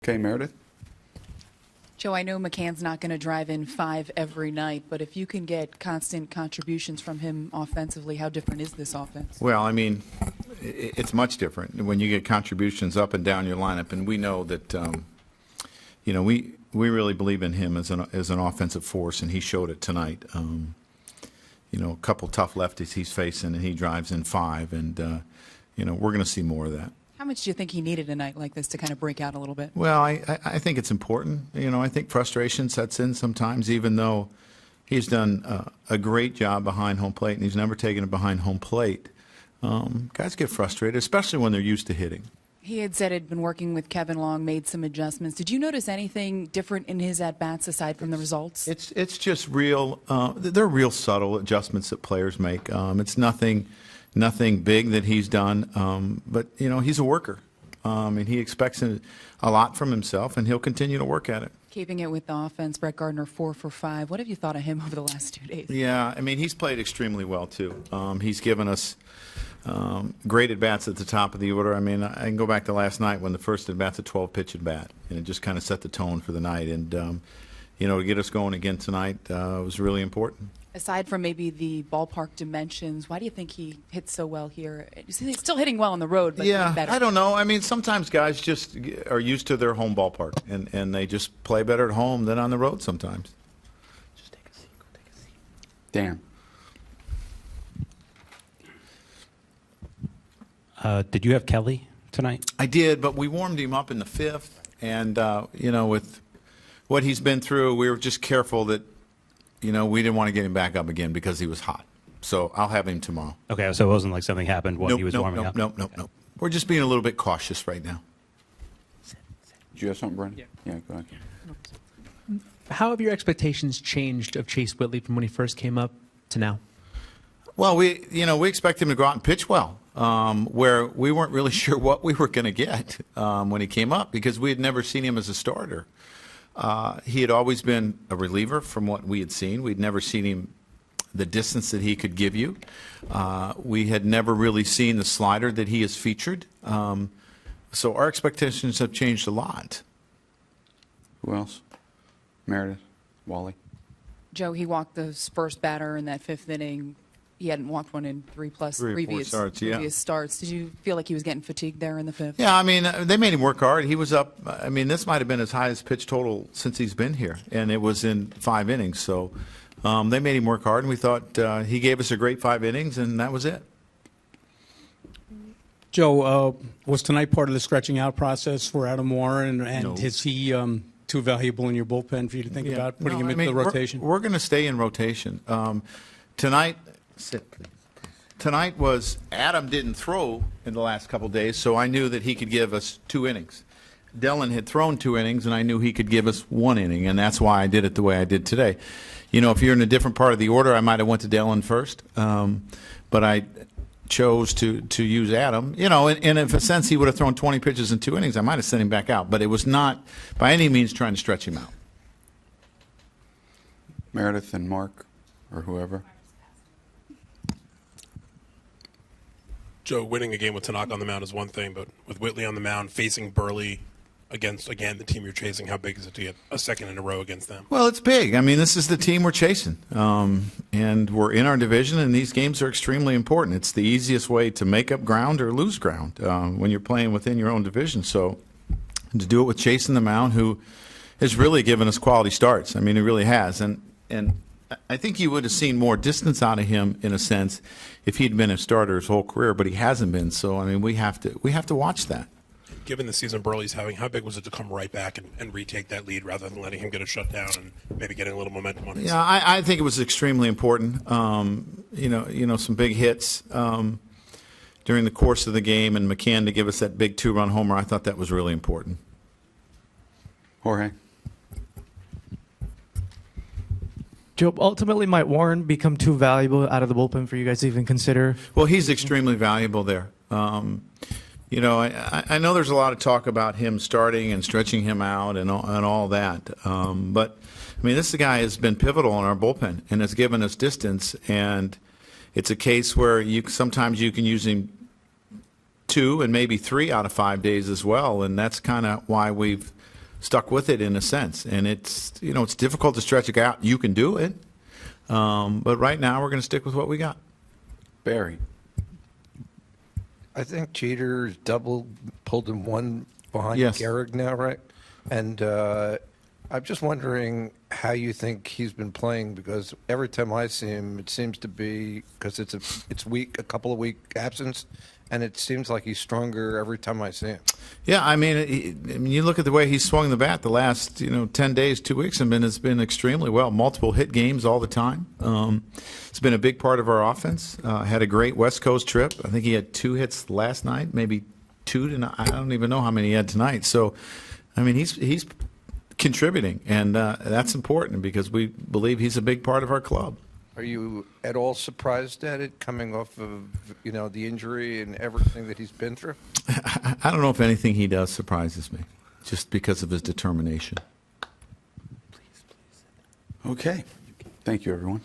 Okay, Meredith? Joe, I know McCann's not going to drive in 5 every night, but if you can get constant contributions from him offensively, how different is this offense? Well, I mean, it's much different when you get contributions up and down your lineup, and we know that, you know, we really believe in him as an offensive force, and he showed it tonight. You know, a couple tough lefties he's facing, and he drives in 5, and you know, we're going to see more of that. How much do you think he needed a night like this to kind of break out a little bit? Well, I think it's important. You know, I think frustration sets in sometimes, even though he's done a great job behind home plate, and he's never taken it behind home plate. Guys get frustrated, especially when they're used to hitting. He had said he'd been working with Kevin Long, made some adjustments. Did you notice anything different in his at-bats aside from the results? It's just real. They're real subtle adjustments that players make. It's nothing big that he's done, but you know, he's a worker, and he expects a lot from himself, and he'll continue to work at it. Keeping it with the offense, Brett Gardner 4 for 5. What have you thought of him over the last 2 days? Yeah, I mean, he's played extremely well too. He's given us great at bats at the top of the order. I mean, I can go back to last night when the first at bat's a 12-pitch at bat, and it just kind of set the tone for the night. And you know, to get us going again tonight was really important. Aside from maybe the ballpark dimensions, why do you think he hits so well here? He's still hitting well on the road, but yeah, better. I don't know. I mean, sometimes guys just are used to their home ballpark, and they just play better at home than on the road sometimes. Just take a seat. Go take a seat. Dan. Did you have Kelly tonight? I did, but we warmed him up in the 5th, and you know, with what he's been through, we were just careful that, you know, we didn't want to get him back up again because he was hot. So I'll have him tomorrow. Okay, so it wasn't like something happened while he was warming up? Nope. We're just being a little bit cautious right now. Did you have something, Brendan? Yeah, go ahead. How have your expectations changed of Chase Whitley from when he first came up to now? Well, we expect him to go out and pitch well, where we weren't really sure what we were going to get when he came up because we had never seen him as a starter. He had always been a reliever from what we had seen. We'd never seen him the distance that he could give you. We had never really seen the slider that he has featured. So our expectations have changed a lot. Who else? Meredith? Wally? Joe, he walked the first batter in that 5th inning. He hadn't walked one in 3+ previous starts. Did you feel like he was getting fatigued there in the 5th? Yeah, I mean, they made him work hard. He was up. I mean, this might have been his highest pitch total since he's been here, and it was in 5 innings. So they made him work hard, and we thought he gave us a great 5 innings, and that was it. Joe, was tonight part of the stretching out process for Adam Warren, and No. is he too valuable in your bullpen for you to think about putting him into the rotation? We're going to stay in rotation. Tonight was Adam didn't throw in the last couple days, so I knew that he could give us 2 innings. Dellin had thrown 2 innings, and I knew he could give us 1 inning, and that's why I did it the way I did today. You know, if you're in a different part of the order, I might have went to Dellin first, but I chose to use Adam. You know, in a sense, he would have thrown 20 pitches in 2 innings. I might have sent him back out, but it was not by any means trying to stretch him out. Meredith and Mark or whoever. Joe, winning a game with Tanaka on the mound is one thing, but with Whitley on the mound, facing Burley against, again, the team you're chasing, how big is it to get a second in a row against them? Well, it's big. I mean, this is the team we're chasing, and we're in our division, and these games are extremely important. It's the easiest way to make up ground or lose ground when you're playing within your own division. So to do it with Chase in the mound, who has really given us quality starts. I mean, he really has. And I think you would have seen more distance out of him, in a sense, if he'd been a starter his whole career, but he hasn't been. So, I mean, we have to watch that. Given the season Burley's having, how big was it to come right back and retake that lead rather than letting him get a shutdown and maybe getting a little momentum on his Yeah, I think it was extremely important. You know, some big hits during the course of the game, and McCann to give us that big 2-run homer. I thought that was really important. Jorge? Joe, ultimately, might Warren become too valuable out of the bullpen for you guys to even consider? Well, he's extremely valuable there. You know, I know there's a lot of talk about him starting and stretching him out and all that. But, I mean, this guy has been pivotal in our bullpen and has given us distance. And it's a case where sometimes you can use him 2 and maybe 3 out of 5 days as well. And that's kind of why we've stuck with it in a sense. And it's difficult to stretch it out. You can do it, but right now we're going to stick with what we got. Barry. I think Jeter's pulled him one behind Yes. Gehrig now, right? And I'm just wondering how you think he's been playing, because every time I see him, it seems to be because it's a couple of week absence, and it seems like he's stronger every time I see him. Yeah, I mean, you look at the way he's swung the bat the last 10 days, 2 weeks, has been extremely well. Multiple hit games all the time. It's been a big part of our offense. Had a great West Coast trip. I think he had 2 hits last night, maybe 2 tonight. I don't even know how many he had tonight. So, I mean, he's contributing, and that's important because we believe he's a big part of our club. Are you at all surprised at it, coming off of the injury and everything that he's been through? I don't know if anything he does surprises me, just because of his determination. Okay. Thank you, everyone.